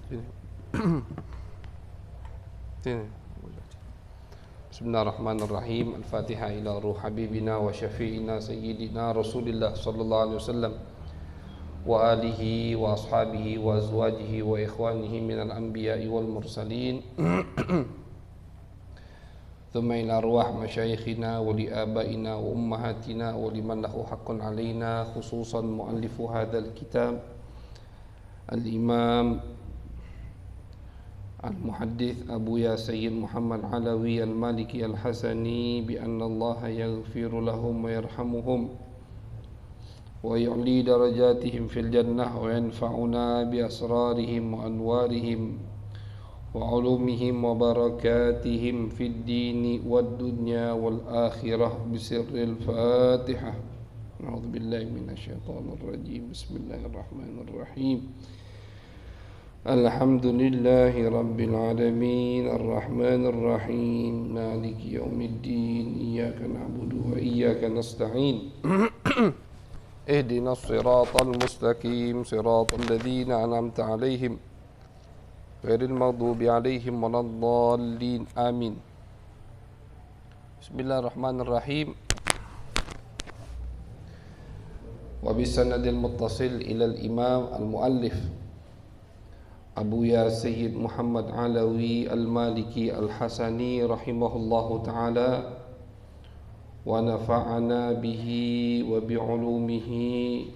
Sini. Sini. Bismillahirrahmanirrahim. Al-Fatihah ila ruh habibina wa syafi'ina sayyidina Rasulillah sallallahu alaihi wasallam wa alihi wa ashabihi wa azwajihi wa ikhwanihi minal anbiya'i wal mursalin. Thumma ila arwah masyayikhina wa li abaina wa ummahatina wa liman lahu haqqun alaina, khususan muallifu hadzal kitab al-imam al-muhaddits Abu Ya Sayyid Muhammad Alawi al-Maliki al-Hasani bi anna Allah yaghfiru lahum wa yarhamuhum wa yu'li darajatihim fil jannah wa yanfa'una bi asrarihim wa anwarihim wa ulumihim wa barakatihim fid dini wad dunya wal akhirah bi sirril Fatihah. A'udzu billahi minasyaitonir rajim. Bismillahirrahmanirrahim. Alhamdulillahi rabbil alamin, arrahmanir rahim, maliki yaumiddin, iyyaka na'budu wa iyyaka nasta'in. Ihdinas siratal mustaqim, siratal ladzina an'amta 'alaihim ghairil maghdubi 'alaihim waladdallin. Amin. Bismillahirrahmanirrahim. Wa bisanadil muttasil ila al-imam al-muallif Abu Ya Sayyid Muhammad Alawi Al-Maliki Al-Hasani rahimahullahu ta'ala wa nafa'ana bihi wa bi'ulumihi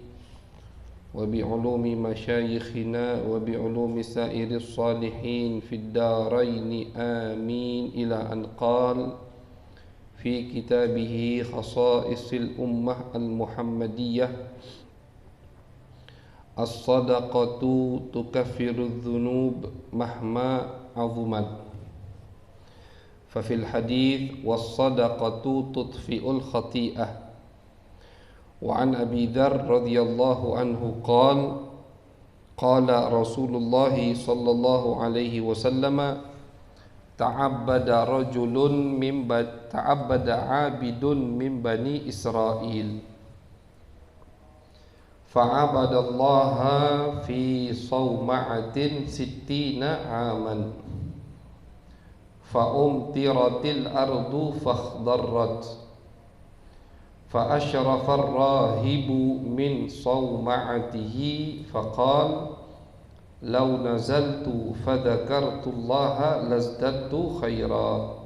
wa bi'ulumi masyayikhina wa bi'ulumi sairis salihin fid daraini amin ila an qal fi kitabihi khasa'isil ummah al-muhammadiyah as-sadaqatu tukaffiru dhunub mahma azumat. Fa fil hadits was-sadaqatu tudfi'ul khati'ah. Wa an Abi Dzar radhiyallahu anhu qala Rasulullah sallallahu alaihi wasallam ta'abbada 'abidun min bani Israil fa'abadallaha fi sawma'atin sittina aman fa'umtiratil ardu fakhdarrat fa'ashrafa ar-rahibu min sawma'atihi faqal law nazaltu fadhakartullaha lazdadtu khaira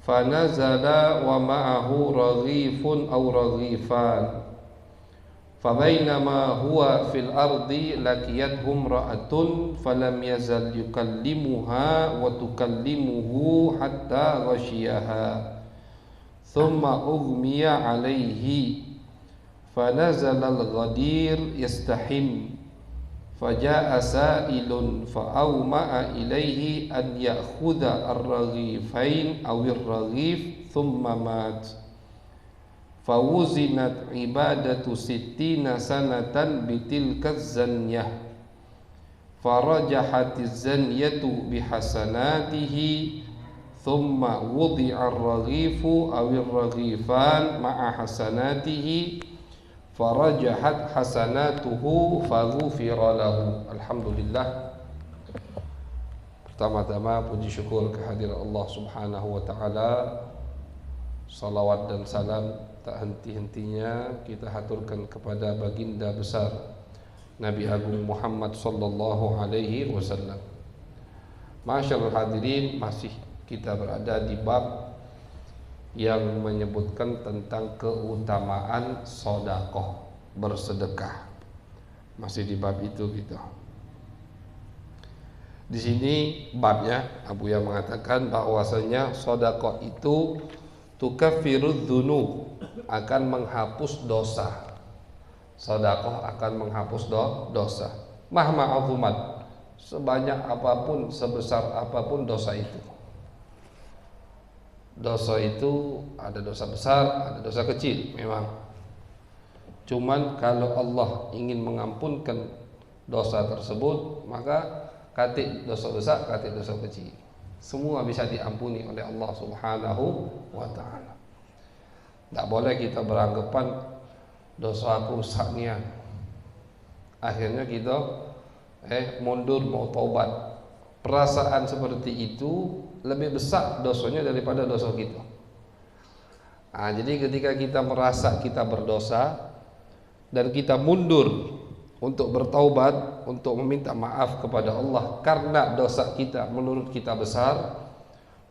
fanazala wa ma'ahu raghifun aw raghifan فبينما هو في الأرض لقيته امرأة فلم يزل يكلمها وتكلمه حتى غشيها ثم أغمي عليه فنزل الغدير يستحم فجاء سائل فأومأ إليه أن يأخذ الرغيفين أو الرغيف ثم مات fawuzinat ibadatu sittina sanatan bitilkaz zanyah farajahatiz zanyatu bihasanatihi thumma wudi'a ar-raghifu awir raghifan ma'a hasanatihi farajahat hasanatuhu faghufira lahu. Alhamdulillah. Pertama-tama puji syukur kehadirat Allah Subhanahu wa taala. Salawat dan salam tak henti-hentinya kita haturkan kepada baginda besar Nabi Agung Muhammad sallallahu alaihi wasallam. Masyaallah hadirin, masih kita berada di bab yang menyebutkan tentang keutamaan sedekah, bersedekah. Masih di bab itu kita. Di sini babnya Abu Ya mengatakan bahwasanya sedekah itu tukaffirudz dzunub, akan menghapus dosa. Sedekah akan menghapus dosa. Mahma azumat, sebanyak apapun, sebesar apapun dosa itu. Dosa itu ada dosa besar, ada dosa kecil memang. Cuman kalau Allah ingin mengampunkan dosa tersebut, maka katik dosa besar, katik dosa kecil, semua bisa diampuni oleh Allah Subhanahu wa ta'ala. Tak boleh kita beranggapan dosa aku rusak niat, akhirnya kita mundur mau taubat. Perasaan seperti itu lebih besar dosanya daripada dosa kita. Jadi ketika kita merasa kita berdosa dan kita mundur untuk bertaubat, untuk meminta maaf kepada Allah karena dosa kita menurut kita besar,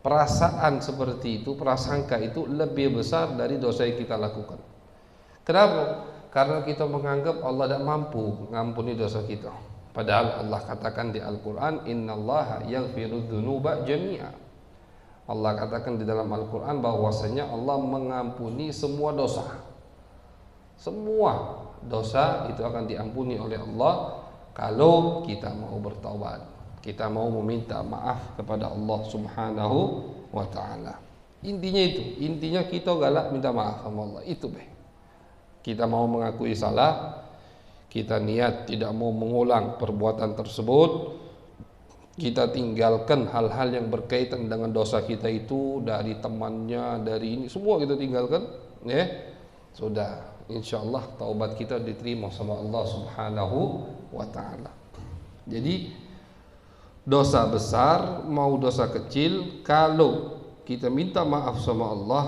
perasaan seperti itu, prasangka itu lebih besar dari dosa yang kita lakukan. Kenapa? Karena kita menganggap Allah tidak mampu mengampuni dosa kita. Padahal Allah katakan di Al-Quran, innallaha yaghfiru dzunuba jami'a. Allah katakan di dalam Al-Quran bahwasanya Allah mengampuni semua dosa. Semua dosa itu akan diampuni oleh Allah kalau kita mau bertaubat, kita mau meminta maaf kepada Allah Subhanahu wa ta'ala. Intinya itu, intinya kita galak minta maaf sama Allah. Itu kita mau mengakui salah, kita niat tidak mau mengulang perbuatan tersebut, kita tinggalkan hal-hal yang berkaitan dengan dosa kita itu, dari temannya, dari ini, semua kita tinggalkan, sudah, insyaallah taubat kita diterima sama Allah Subhanahu wa ta'ala. Jadi dosa besar mau dosa kecil, kalau kita minta maaf sama Allah,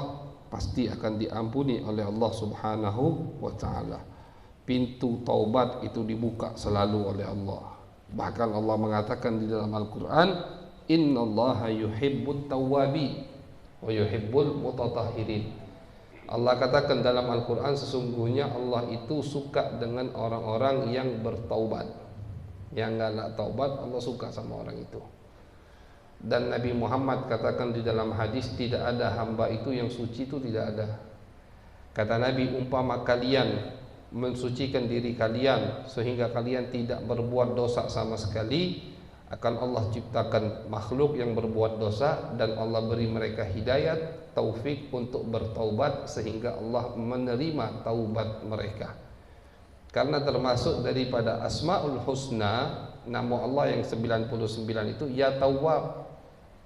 pasti akan diampuni oleh Allah Subhanahu wa ta'ala. Pintu taubat itu dibuka selalu oleh Allah. Bahkan Allah mengatakan di dalam Al-Quran, innallaha yuhibbut tawwabi wa yuhibbul mutatahhirin. Allah katakan dalam Al-Quran, sesungguhnya Allah itu suka dengan orang-orang yang bertaubat. Yang galak taubat, Allah suka sama orang itu. Dan Nabi Muhammad katakan di dalam hadis, tidak ada hamba itu yang suci, itu tidak ada. Kata Nabi, umpama kalian mensucikan diri kalian sehingga kalian tidak berbuat dosa sama sekali, akan Allah ciptakan makhluk yang berbuat dosa dan Allah beri mereka hidayat, taufik untuk bertaubat sehingga Allah menerima taubat mereka. Karena termasuk daripada Asmaul Husna, nama Allah yang 99 itu Ya Tawwab.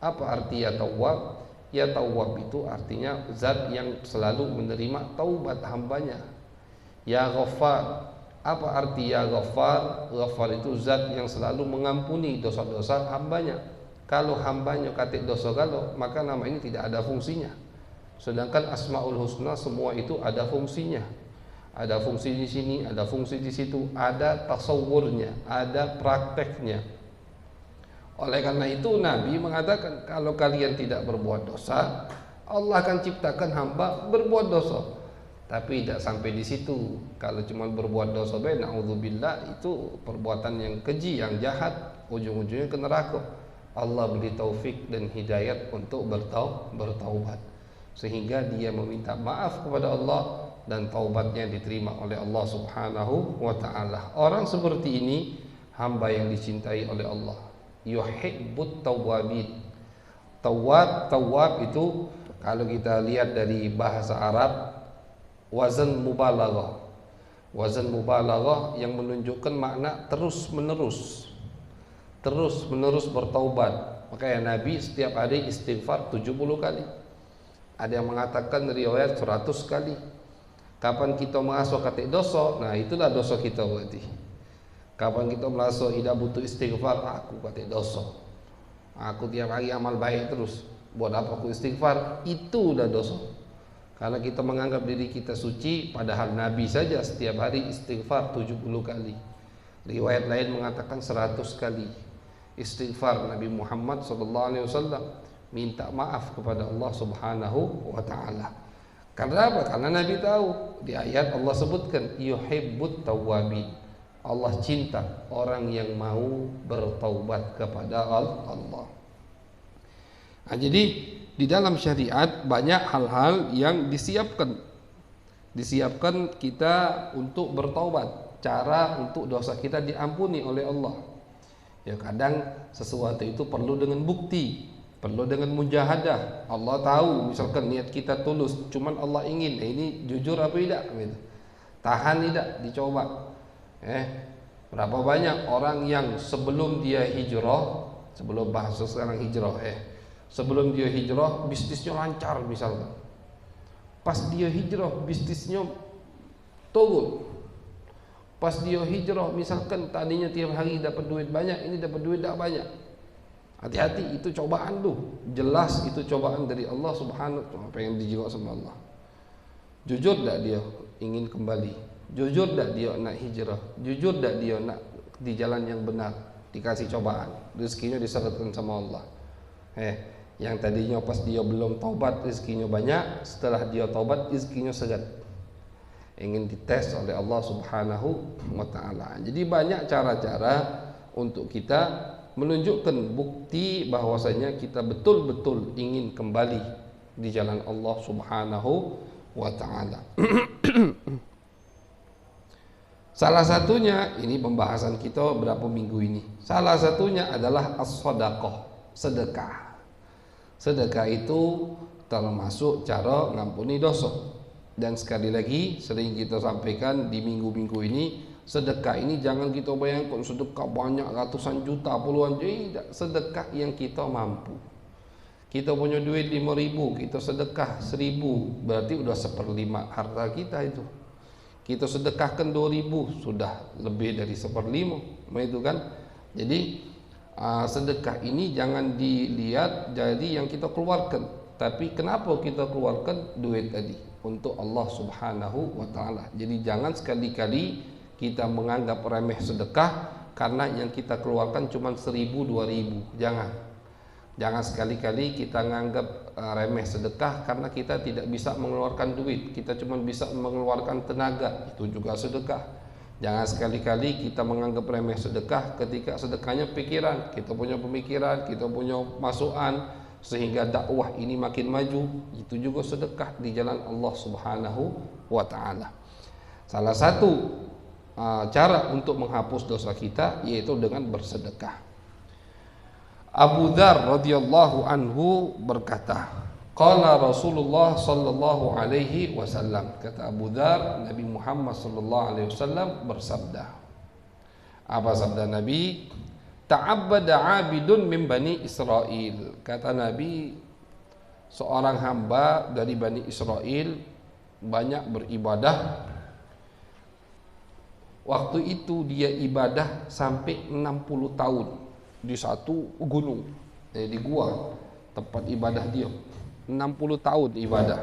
Apa arti Ya Tawwab? Ya Tawwab itu artinya zat yang selalu menerima taubat hambanya. Ya Ghaffar, apa arti Ya Ghaffar? Ghaffar itu zat yang selalu mengampuni dosa-dosa hambanya. Kalau hambanya katik dosa galau, maka nama ini tidak ada fungsinya. Sedangkan Asmaul Husna semua itu ada fungsinya. Ada fungsi di sini, ada fungsi di situ, ada tasawurnya, ada prakteknya. Oleh karena itu Nabi mengatakan, kalau kalian tidak berbuat dosa, Allah akan ciptakan hamba berbuat dosa. Tapi tidak sampai di situ. Kalau cuma berbuat dosa, na'udzubillah, itu perbuatan yang keji, yang jahat, ujung-ujungnya ke neraka. Allah beri taufik dan hidayat untuk bertaubat, sehingga dia meminta maaf kepada Allah dan taubatnya diterima oleh Allah Subhanahu wa ta'ala. Orang seperti ini hamba yang dicintai oleh Allah. Yuhibbut tawwabin. Tawwab itu kalau kita lihat dari bahasa Arab, wazan mubalaghah. Wazan mubalaghah yang menunjukkan makna terus menerus bertaubat. Makanya Nabi setiap hari istighfar 70 kali. Ada yang mengatakan riwayat 100 kali. Kapan kita merasa katik dosa, nah itulah dosa kita berarti. Kapan kita merasa tidak butuh istighfar, aku katik dosa, aku tiap hari amal baik terus, buat apa aku istighfar, itu udah dosa. Karena kita menganggap diri kita suci, padahal Nabi saja setiap hari istighfar 70 kali. Riwayat lain mengatakan 100 kali istighfar Nabi Muhammad SAW, minta maaf kepada Allah Subhanahu wa ta'ala. Karena apa? Karena Nabi tahu, di ayat Allah sebutkan yuhibbut tawwabin. Allah cinta orang yang mau bertaubat kepada Allah. Nah, jadi di dalam syariat banyak hal-hal yang disiapkan kita untuk bertaubat, cara untuk dosa kita diampuni oleh Allah. Ya, kadang sesuatu itu perlu dengan bukti, perlu dengan mujahadah. Allah tahu, misalkan niat kita tulus, cuman Allah ingin ini jujur apa tidak gitu. Tahan tidak, dicoba. Berapa banyak orang yang sebelum dia hijrah, sebelum bahasa sekarang hijrah, sebelum dia hijrah bisnisnya lancar misalkan. Pas dia hijrah bisnisnya turun. Pas dia hijrah, misalkan tadinya tiap hari dapat duit banyak, ini dapat duit tak banyak. Hati-hati, itu cobaan tuh. Jelas itu cobaan dari Allah Subhanahu wa taala, pengen dijawab sama Allah. Jujur tak dia ingin kembali? Jujur tak dia nak hijrah? Jujur tak dia nak di jalan yang benar? Dikasih cobaan, rezekinya diserahkan sama Allah. Yang tadinya pas dia belum taubat rezekinya banyak, setelah dia taubat rezekinya seret. Ingin dites oleh Allah Subhanahu wa taala. Jadi banyak cara-cara untuk kita menunjukkan bukti bahwasanya kita betul-betul ingin kembali di jalan Allah Subhanahu wa taala. Salah satunya, ini pembahasan kita berapa minggu ini. Salah satunya adalah as-shadaqah, sedekah. Sedekah itu termasuk cara ngampuni dosa. Dan sekali lagi sering kita sampaikan di minggu-minggu ini, sedekah ini jangan kita bayangkan sedekah banyak ratusan juta, puluhan juta. Sedekah yang kita mampu. Kita punya duit 5.000, kita sedekah 1.000, berarti udah 1/5 harta kita itu. Kita sedekahkan 2.000, sudah lebih dari 1/5, itu kan. Jadi sedekah ini jangan dilihat jadi yang kita keluarkan, tapi kenapa kita keluarkan duit tadi untuk Allah Subhanahu wa taala. Jadi jangan sekali-kali kita menganggap remeh sedekah karena yang kita keluarkan cuma 1.000 2.000. Jangan sekali-kali kita menganggap remeh sedekah karena kita tidak bisa mengeluarkan duit, kita cuma bisa mengeluarkan tenaga, itu juga sedekah. Jangan sekali-kali kita menganggap remeh sedekah ketika sedekahnya pikiran. Kita punya pemikiran, kita punya masukan sehingga dakwah ini makin maju. Itu juga sedekah di jalan Allah Subhanahu wa taala. Salah satu cara untuk menghapus dosa kita yaitu dengan bersedekah. Abu Dzar radhiyallahu anhu berkata, qala Rasulullah sallallahu alaihi wasallam, kata Abu Dzar, Nabi Muhammad sallallahu alaihi wasallam bersabda. Apa sabda Nabi? Ta'abbada 'abidun min Bani Israil. Kata Nabi, seorang hamba dari Bani Israil banyak beribadah. Waktu itu dia ibadah sampai 60 tahun di satu gunung, di gua tempat ibadah dia. 60 tahun ibadah.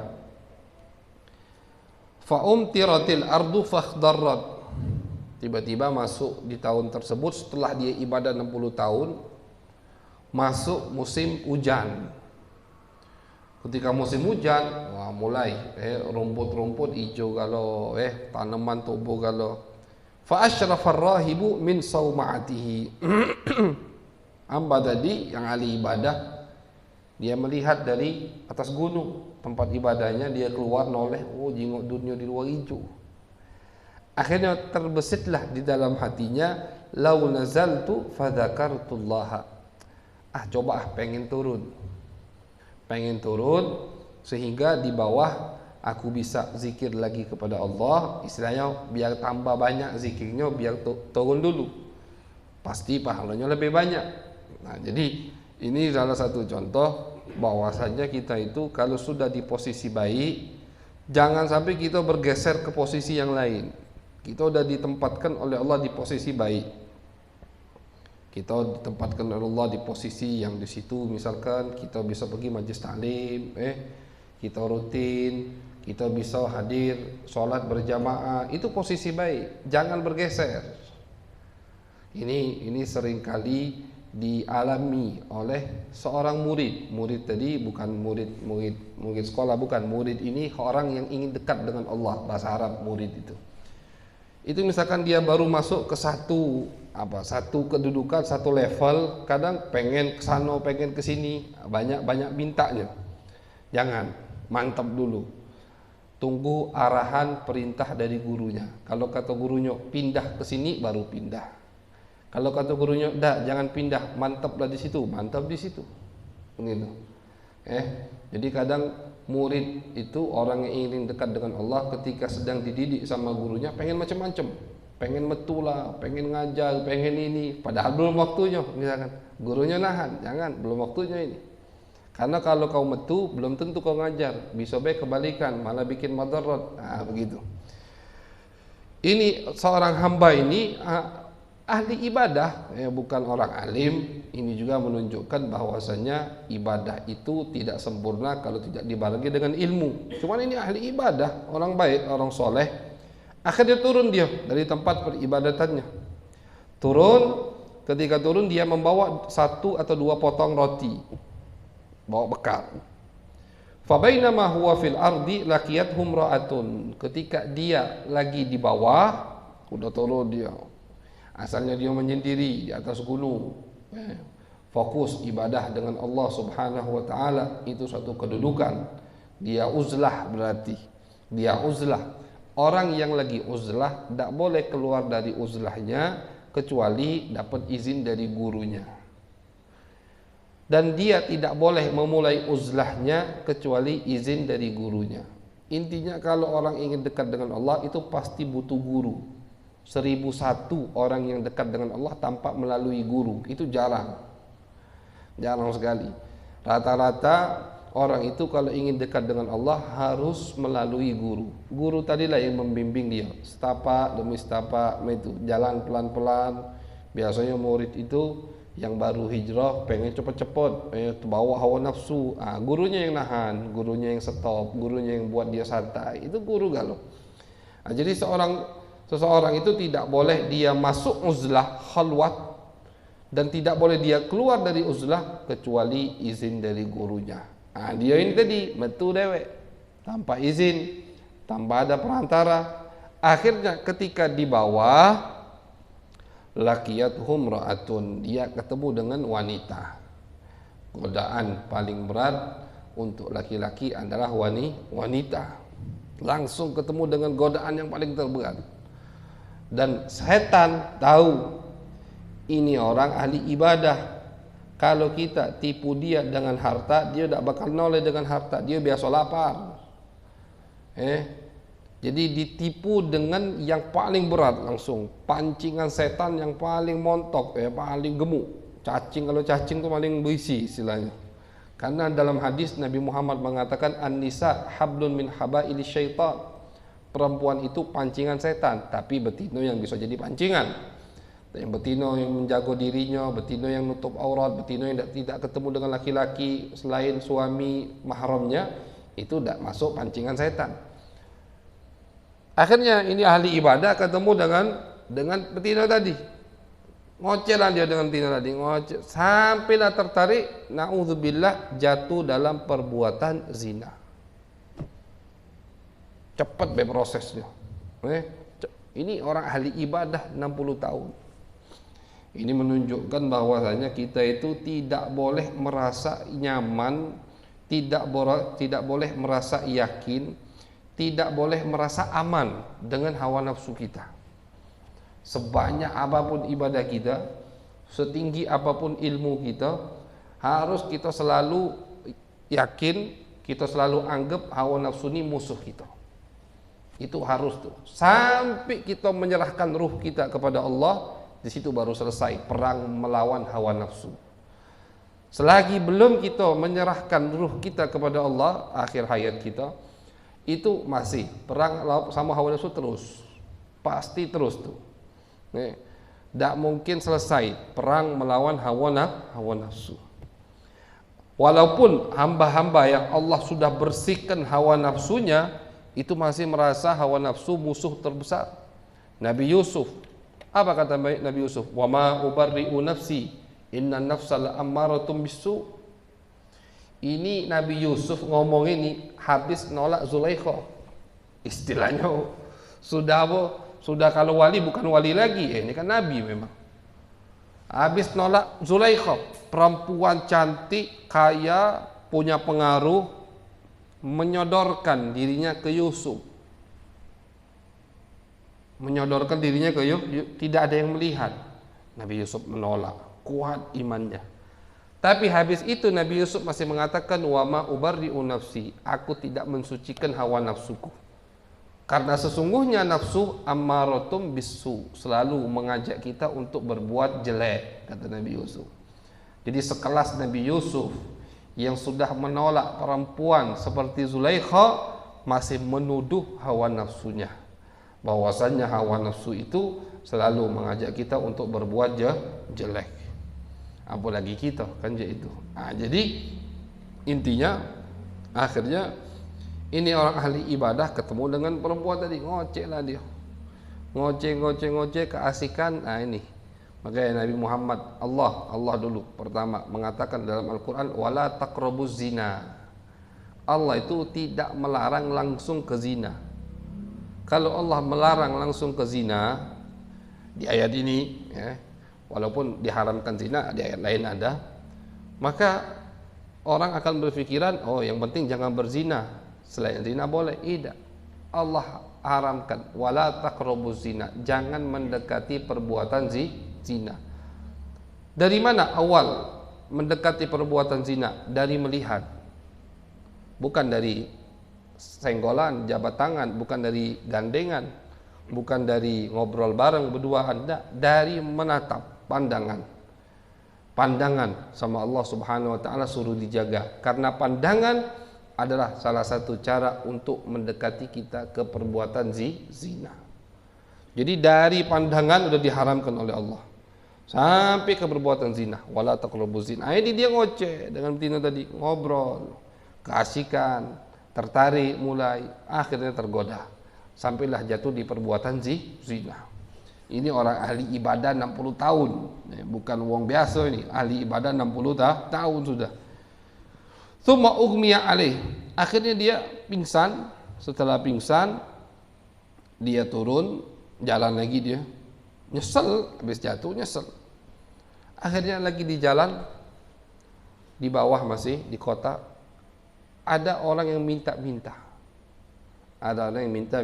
Fa'umtiratil ardu fakhdarrat. Tiba-tiba masuk di tahun tersebut setelah dia ibadah 60 tahun, masuk musim hujan. Ketika musim hujan, mulai rumput-rumput hijau kalau tanaman tumbuh kalau. Fa asyrafar rahibu min sauma'atihi. Hamba tadi yang ahli ibadah, dia melihat dari atas gunung tempat ibadahnya, dia keluar noleh, jengok dunia di luar hijau. Akhirnya terbesitlah di dalam hatinya, lau nazaltu fadzakartullah. Coba pengen turun sehingga di bawah aku bisa zikir lagi kepada Allah. Istilahnya biar tambah banyak zikirnya, biar turun dulu, pasti pahalanya lebih banyak. Nah, jadi ini salah satu contoh bahwasanya kita itu kalau sudah di posisi baik, jangan sampai kita bergeser ke posisi yang lain. Kita sudah ditempatkan oleh Allah di posisi baik. Kita ditempatkan oleh Allah di posisi yang di situ, misalkan kita bisa pergi majelis taklim, kita rutin, kita bisa hadir sholat berjamaah, itu posisi baik. Jangan bergeser. Ini seringkali dialami oleh seorang murid. Murid tadi bukan murid sekolah, bukan. Murid ini orang yang ingin dekat dengan Allah, bahasa Arab murid itu. Itu misalkan dia baru masuk ke satu kedudukan, satu level, kadang pengen ke sana, pengen ke sini, banyak mintanya. Jangan, mantap dulu. Tunggu arahan perintah dari gurunya. Kalau kata gurunya pindah ke sini, baru pindah. Kalau kata gurunya, jangan pindah, mantaplah di situ, mantap di situ. Begitu. Jadi kadang murid itu orang yang ingin dekat dengan Allah ketika sedang dididik sama gurunya pengen macam-macam, pengen metulah, pengen ngajar, pengen ini, padahal belum waktunya. Misalkan gurunya nahan, jangan, belum waktunya ini. Karena kalau kau metu belum tentu kau ngajar, bisa baik kebalikan, malah bikin madarat. Begitu. Ini seorang hamba ini ahli ibadah, bukan orang alim. Ini juga menunjukkan bahwasanya ibadah itu tidak sempurna kalau tidak dibarengi dengan ilmu. Cuman ini ahli ibadah, orang baik, orang soleh. Akhirnya turun dia dari tempat peribadatannya. Ketika turun dia membawa 1 atau 2 potong roti, bawa bekal. Fabainama huwa fil ardi laqiyathum ra'atun. Ketika dia lagi di bawah, udah turun dia. Asalnya dia menyendiri di atas gunung. Fokus ibadah dengan Allah Subhanahu wa taala, itu satu kedudukan. Dia uzlah berarti. Dia uzlah. Orang yang lagi uzlah tidak boleh keluar dari uzlahnya kecuali dapat izin dari gurunya. Dan dia tidak boleh memulai uzlahnya kecuali izin dari gurunya. Intinya kalau orang ingin dekat dengan Allah itu pasti butuh guru. 1001 orang yang dekat dengan Allah tanpa melalui guru, itu jarang sekali. Rata-rata orang itu kalau ingin dekat dengan Allah harus melalui guru. Guru tadilah yang membimbing dia, setapak demi setapak, itu jalan pelan-pelan. Biasanya murid itu yang baru hijrah pengen cepet-cepet, bawa hawa nafsu. Gurunya yang nahan, gurunya yang stop, gurunya yang buat dia santai. Itu guru galau. Jadi seseorang itu tidak boleh dia masuk uzlah khalwat dan tidak boleh dia keluar dari uzlah kecuali izin dari gurunya. Dia ini tadi metu dewek tanpa izin, tanpa ada perantara. Akhirnya ketika di bawah, laqiyathum ra'atun, dia ketemu dengan wanita. Godaan paling berat untuk laki-laki adalah wanita. Langsung ketemu dengan godaan yang paling terberat. Dan setan tahu ini orang ahli ibadah. Kalau kita tipu dia dengan harta, dia tidak bakal noleh dengan harta, dia biasa lapar. Jadi ditipu dengan yang paling berat, langsung pancingan setan yang paling montok, paling gemuk. Kalau cacing itu paling berisi istilahnya. Karena dalam hadis Nabi Muhammad mengatakan an-nisa hablun min habaili syaitan. Perempuan itu pancingan setan, tapi betina yang bisa jadi pancingan. Yang betina yang menjaga dirinya, betina yang nutup aurat, betina yang tidak ketemu dengan laki-laki selain suami mahramnya, itu tidak masuk pancingan setan. Akhirnya ini ahli ibadah ketemu dengan betina tadi. Ngocelan dia dengan betina tadi, ngocel sampailah tertarik, naudzubillah, jatuh dalam perbuatan zina. Cepat prosesnya. Ini orang ahli ibadah 60 tahun. Ini menunjukkan bahwasanya kita itu tidak boleh merasa nyaman, tidak boleh merasa yakin, tidak boleh merasa aman dengan hawa nafsu kita. Sebanyak apapun ibadah kita, setinggi apapun ilmu kita, harus kita selalu yakin, kita selalu anggap hawa nafsu ini musuh kita. Itu harus tuh. Sampai kita menyerahkan ruh kita kepada Allah, di situ baru selesai perang melawan hawa nafsu. Selagi belum kita menyerahkan ruh kita kepada Allah, akhir hayat kita, itu masih perang sama hawa nafsu terus, pasti terus tuh. Tidak mungkin selesai perang melawan hawa nafsu. Walaupun hamba-hamba yang Allah sudah bersihkan hawa nafsunya, itu masih merasa hawa nafsu musuh terbesar. Nabi Yusuf, apa kata Nabi Yusuf? Wa ma ubarri'u nafsi inna nafsa la'ammaratum bisu. Ini Nabi Yusuf ngomong ini habis nolak Zulaikha. Istilahnya sudah kalau wali bukan wali lagi, ini kan nabi memang. Habis nolak Zulaikha, perempuan cantik, kaya, punya pengaruh, menyodorkan dirinya ke Yusuf. Menyodorkan dirinya ke Yusuf, tidak ada yang melihat. Nabi Yusuf menolak, kuat imannya. Tapi habis itu Nabi Yusuf masih mengatakan wa ma ubarri'u nafsi, aku tidak mensucikan hawa nafsuku. Karena sesungguhnya nafsu ammaratum bisu, selalu mengajak kita untuk berbuat jelek, kata Nabi Yusuf. Jadi sekelas Nabi Yusuf yang sudah menolak perempuan seperti Zulaikha masih menuduh hawa nafsunya. bahwasannya hawa nafsu itu selalu mengajak kita untuk berbuat jelek. Apalagi kita kan itu. Jadi intinya akhirnya ini orang ahli ibadah ketemu dengan perempuan tadi, ngoceh lah dia. Ngoceh keasikan. Ini. Makanya Nabi Muhammad Allah dulu pertama mengatakan dalam Al-Qur'an wala taqrabuz zina. Allah itu tidak melarang langsung ke zina. Kalau Allah melarang langsung ke zina di ayat ini ya, walaupun diharamkan zina di ayat lain ada, maka orang akan berpikiran yang penting jangan berzina. Selain zina boleh. Tidak. Allah haramkan wala taqrabuz zina, jangan mendekati perbuatan zina. Dari mana awal mendekati perbuatan zina? Dari melihat. Bukan dari senggolan, jabat tangan, bukan dari gandengan, bukan dari ngobrol bareng berduaan, dari menatap, pandangan sama Allah Subhanahu wa taala suruh dijaga, karena pandangan adalah salah satu cara untuk mendekati kita ke perbuatan zina. Jadi dari pandangan sudah diharamkan oleh Allah sampai ke perbuatan zina, wala taqrabuz zina. Ini dia ngoceh dengan betina tadi, ngobrol, keasikan, tertarik, mulai akhirnya tergoda, sampailah jatuh di perbuatan zina. Ini orang ahli ibadah 60 tahun, bukan wong biasa ini, ahli ibadah 60 tahun sudah. Tsumma ughmiya alaih, akhirnya dia pingsan. Setelah pingsan dia turun, jalan lagi, dia nyesel, habis jatuh nyesel. Akhirnya lagi di jalan, di bawah masih di kota, ada orang yang minta-minta. Ada orang yang minta,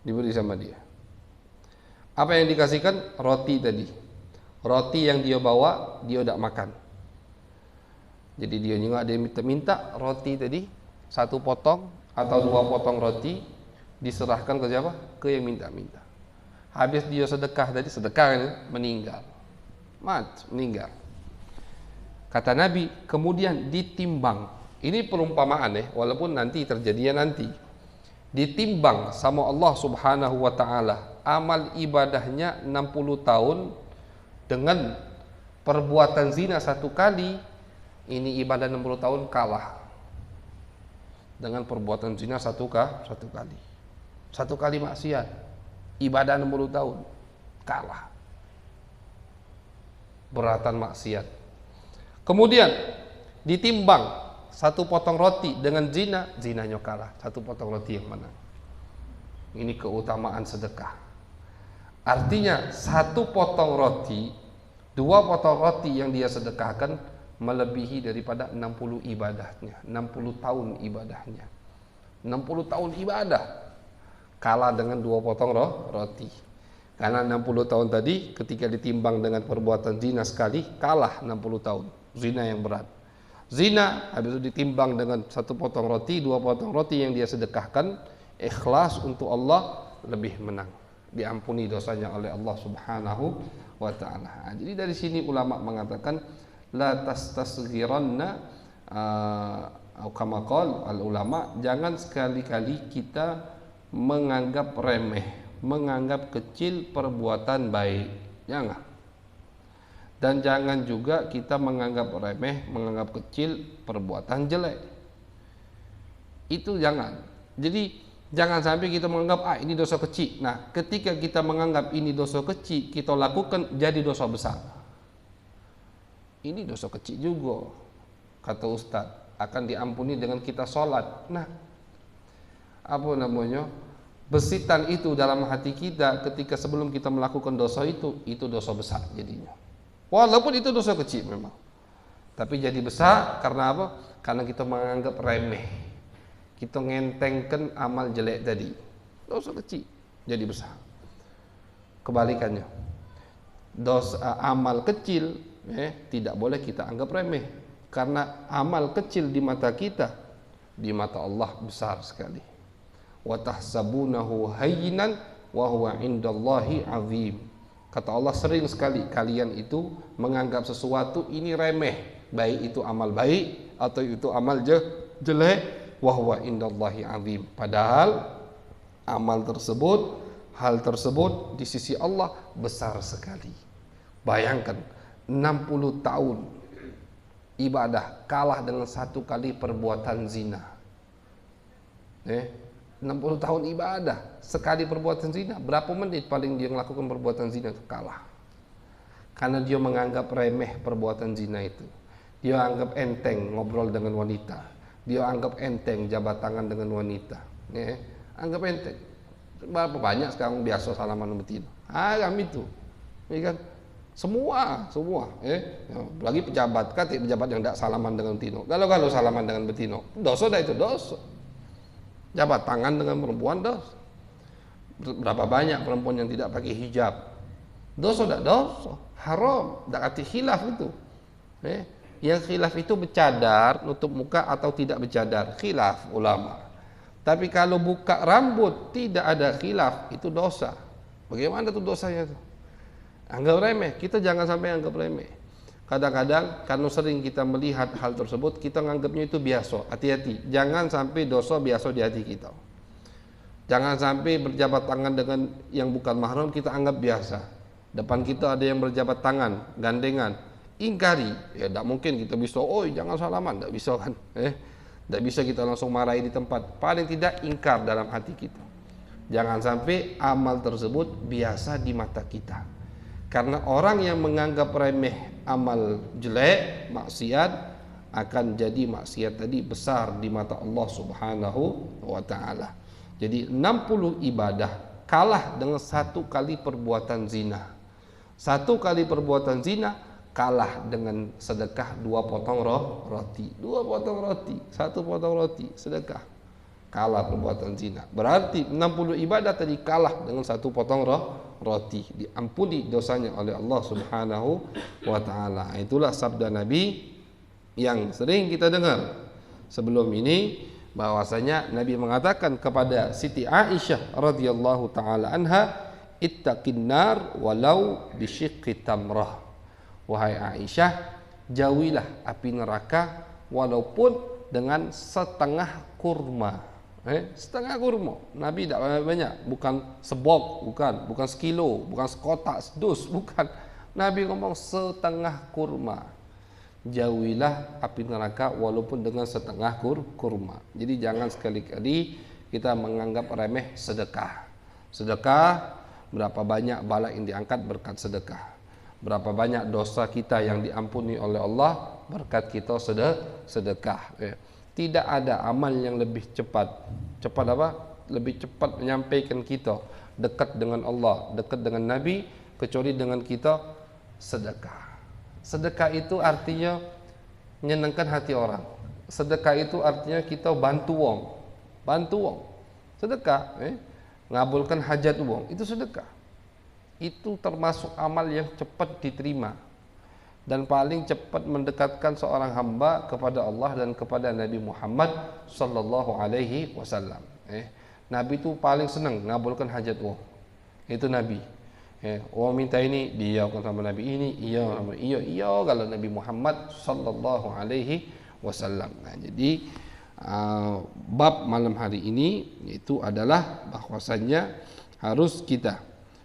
diberi sama dia. Apa yang dikasihkan? Roti tadi. Roti yang dia bawa, dia tidak makan. Jadi dia juga ada yang minta roti tadi, 1 potong atau 2 potong roti, diserahkan ke siapa? Ke yang minta-minta. Habis dia sedekah tadi, meninggal. Meninggal. Kata Nabi, kemudian ditimbang. Ini perumpamaan walaupun nanti terjadinya nanti. Ditimbang sama Allah Subhanahu wa taala amal ibadahnya 60 tahun dengan perbuatan zina 1 kali. Ini ibadah 60 tahun kalah dengan perbuatan zina 1 kali. 1 kali maksiat, ibadah 60 tahun kalah. Beratan maksiat. Kemudian ditimbang 1 potong roti dengan zina, zinanya kalah. 1 potong roti yang mana? Ini keutamaan sedekah. Artinya 1 potong roti, 2 potong roti yang dia sedekahkan melebihi daripada 60 ibadahnya, 60 tahun ibadahnya. 60 tahun ibadah kalah dengan 2 potong roti. Karena 60 tahun tadi ketika ditimbang dengan perbuatan zina sekali, kalah 60 tahun. Zina yang berat. Zina habis itu ditimbang dengan 1 potong roti, 2 potong roti yang dia sedekahkan, ikhlas untuk Allah, lebih menang. Diampuni dosanya oleh Allah Subhanahu wa taala. Jadi dari sini ulama mengatakan la tastasghiranna atau kama qala al ulama, jangan sekali-kali kita menganggap remeh, menganggap kecil perbuatan baik. Jangan. Dan jangan juga kita menganggap remeh, menganggap kecil perbuatan jelek. Itu jangan. Jadi jangan sampai kita menganggap ini dosa kecil. Nah, ketika kita menganggap ini dosa kecil, kita lakukan jadi dosa besar. Ini dosa kecil juga, kata Ustaz, akan diampuni dengan kita sholat. Nah, besitan itu dalam hati kita ketika sebelum kita melakukan dosa itu dosa besar jadinya. Walaupun itu dosa kecil memang, tapi jadi besar karena apa? Karena kita menganggap remeh, kita ngentengkan amal jelek tadi. Dosa kecil jadi besar. Kebalikannya, dosa amal kecil tidak boleh kita anggap remeh, karena amal kecil di mata kita, di mata Allah besar sekali. Wa tahsabunahu hayyinan wa huwa indallahi azim. Kata Allah, sering sekali kalian itu menganggap sesuatu ini remeh, baik itu amal baik atau itu amal jelek, wa huwa indallahi azim. Padahal Amal tersebut, hal tersebut di sisi Allah besar sekali. Bayangkan 60 tahun ibadah kalah dengan 1 kali perbuatan zina. 60 tahun ibadah, sekali perbuatan zina, berapa menit paling dia melakukan perbuatan zina itu kalah. Karena dia menganggap remeh perbuatan zina itu. Dia anggap enteng ngobrol dengan wanita. Dia anggap enteng jabat tangan dengan wanita. Anggap enteng. Berapa banyak sekarang biasa salaman betina. Kami itu. Ya kan? Semua. Lagi pejabat, pejabat yang tidak salaman dengan betina. Kalau salaman dengan betina, dosa dah itu, dosa. Jabat tangan dengan perempuan, dosa. Berapa banyak perempuan yang tidak pakai hijab, dosa dah, dosa. Haram, tak kata khilaf itu. Yang khilaf itu bercadar, nutup muka atau tidak bercadar, khilaf ulama. Tapi kalau buka rambut tidak ada khilaf, itu dosa. Bagaimana tuh dosanya tuh? Anggap remeh, kita jangan sampai anggap remeh. Kadang-kadang karena sering kita melihat hal tersebut, kita menganggapnya itu biasa. Hati-hati, jangan sampai dosa biasa di hati kita. Jangan sampai berjabat tangan dengan yang bukan mahram kita anggap biasa. Depan kita ada yang berjabat tangan, gandengan, ingkari. Ya tidak mungkin kita bisa, jangan salaman, tidak bisa kan? Tidak bisa kita langsung marahi di tempat. Paling tidak ingkar dalam hati kita. Jangan sampai amal tersebut biasa di mata kita. Karena orang yang menganggap remeh amal jelek, maksiat, akan jadi maksiat tadi besar di mata Allah Subhanahu wa ta'ala. Jadi 60 ibadah kalah dengan 1 kali perbuatan zina. 1 kali perbuatan zina kalah dengan sedekah 2 potong roti. 2 potong roti, 1 potong roti, sedekah. Kalah perbuatan zina. Berarti 60 ibadah tadi kalah dengan 1 potong roti. Diampuni dosanya oleh Allah Subhanahu wa ta'ala. Itulah sabda Nabi yang sering kita dengar sebelum ini, bahwasanya Nabi mengatakan kepada Siti Aisyah radhiyallahu taala anha, ittaqin nar walau bisyiqqi tamrah. Wahai Aisyah, jauhilah api neraka walaupun dengan setengah kurma. Setengah kurma. Nabi tidak banyak, bukan sebok, bukan sekilo, bukan sekotak, sedus, bukan. Nabi ngomong setengah kurma. Jauhilah api neraka walaupun dengan setengah kurma. Jadi jangan sekali-kali kita menganggap remeh sedekah. Sedekah, berapa banyak bala yang diangkat berkat sedekah. Berapa banyak dosa kita yang diampuni oleh Allah berkat kita sedekah. Tidak ada amal yang lebih cepat. Cepat apa? Lebih cepat menyampaikan kita dekat dengan Allah, dekat dengan Nabi, kecuali dengan kita sedekah. Sedekah itu artinya menyenangkan hati orang. Sedekah itu artinya kita bantu wong. Bantu wong. Sedekah, ngabulkan hajat wong, itu sedekah. Itu termasuk amal yang cepat diterima dan paling cepat mendekatkan seorang hamba kepada Allah dan kepada Nabi Muhammad sallallahu alaihi wasallam. Nabi itu paling senang ngabulkan hajat wong. Itu Nabi. Orang minta ini, dia akan sama Nabi ini, iya kalau Nabi Muhammad sallallahu alaihi wasallam. Nah, jadi bab malam hari ini itu adalah bahwasannya harus kita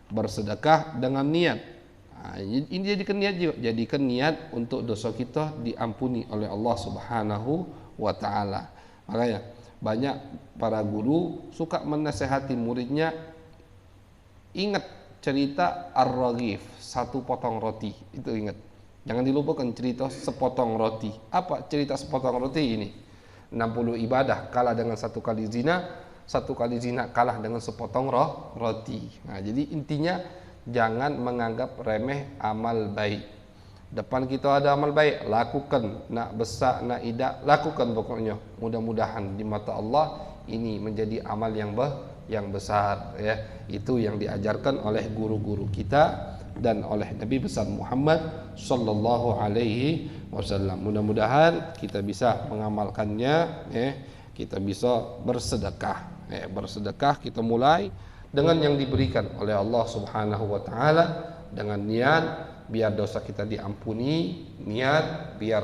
bersedekah dengan niat. Ini jadikan niat juga, jadikan niat untuk dosa kita diampuni oleh Allah Subhanahu wa ta'ala. Makanya banyak para guru suka menasehati muridnya, ingat cerita Ar-Raghif, 1 potong roti. Itu ingat, jangan dilupakan cerita sepotong roti. Apa cerita sepotong roti ini? 60 ibadah kalah dengan 1 kali zina, 1 kali zina kalah dengan sepotong roti. Nah, jadi intinya jangan menganggap remeh amal baik. Depan kita ada amal baik, lakukan. Nak besar, nak idak, lakukan pokoknya. Mudah-mudahan di mata Allah ini menjadi amal yang besar, ya. Itu yang diajarkan oleh guru-guru kita dan oleh Nabi besar Muhammad sallallahu alaihi wasallam. Mudah-mudahan kita bisa mengamalkannya, ya. Kita bisa bersedekah. Bersedekah kita mulai dengan yang diberikan oleh Allah Subhanahu wa ta'ala, dengan niat biar dosa kita diampuni, niat biar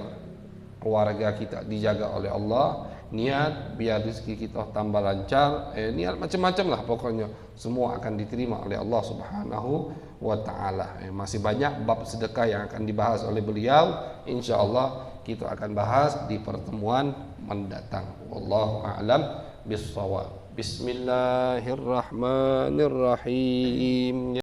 keluarga kita dijaga oleh Allah, niat biar rezeki kita tambah lancar, niat macam-macam lah pokoknya, semua akan diterima oleh Allah Subhanahu wa taala. Masih banyak bab sedekah yang akan dibahas oleh beliau, insyaallah kita akan bahas di pertemuan mendatang. Wallahu a'lam bissawab. Bismillahirrahmanirrahim.